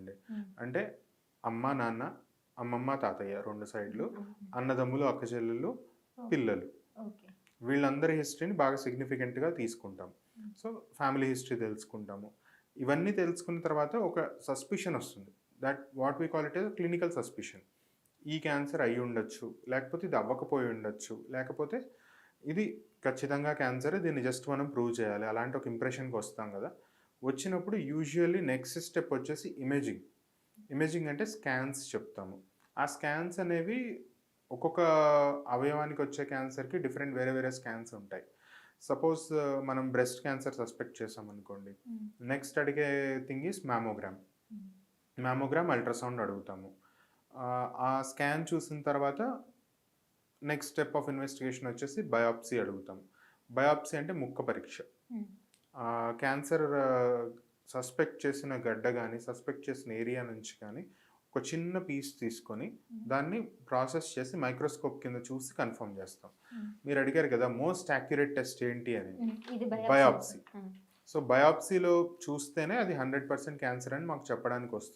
చేస్తామండి. అంటే అమ్మ, నాన్న, అమ్మమ్మ, తాతయ్య 2 సైడ్‌లు, అన్నదమ్ములు, అక్కచెల్లెళ్ళు, పిల్లలు. వీళ్ళందరి హిస్టరీని బాగా సిగ్నిఫికెంట్‌గా తీసుకుంటాం. సో, ఫ్యామిలీ హిస్టరీ తెలుసుకుంటాము. ఇవన్నీ తెలుసుకున్న తర్వాత ఒక సస్పిషన్ వస్తుంది. That what we call it as clinical suspicion. ఈ క్యాన్సర్ అయ్యుండొచ్చు, లేకపోతే ఇది అవ్వకపోయి ఉండొచ్చు, లేకపోతే ఇది ఖచ్చితంగా క్యాన్సరే, దీన్ని జస్ట్ మనం ప్రూవ్ చేయాలి. అలాంటి ఒక ఇంప్రెషన్‌కి వస్తాం గదా! వచ్చినప్పుడు యూజువల్లీ నెక్స్ట్ స్టెప్ వచ్చేసి ఇమేజింగ్. ఇమేజింగ్ అంటే స్కాన్స్ చెప్తాము. ఆ స్కాన్స్ అనేవి ఒక్కొక్క అవయవానికి వచ్చే క్యాన్సర్‌కి డిఫరెంట్ వేరే వేరే స్కాన్స్ ఉంటాయి. సపోజ్ మనం బ్రెస్ట్ క్యాన్సర్ సస్పెక్ట్ చేసామనుకోండి. నెక్స్ట్ అడిగే thing is mammogram. Mammogram, ultrasound అడుగుతాము. ఆ స్కాన్ చూసిన తర్వాత నెక్స్ట్ స్టెప్ ఆఫ్ ఇన్వెస్టిగేషన్ వచ్చేసి బయాప్సీ అడుగుతాం. బయాప్సీ అంటే ముక్క పరీక్ష. క్యాన్సర్ సస్పెక్ట్ చేసిన గడ్డ గానీ, సస్పెక్ట్ చేసిన ఏరియా నుంచి కానీ ఒక చిన్న పీస్ తీసుకొని దాన్ని ప్రాసెస్ చేసి మైక్రోస్కోప్ కింద చూసి కన్ఫర్మ్ చేస్తాం. మీరు అడిగారు కదా మోస్ట్ యాక్యురేట్ టెస్ట్ ఏంటి అని. బయాప్సీ. సో బయాప్సీలో చూస్తేనే అది 100% క్యాన్సర్ అని మాకు చెప్పడానికి వస్తుంది.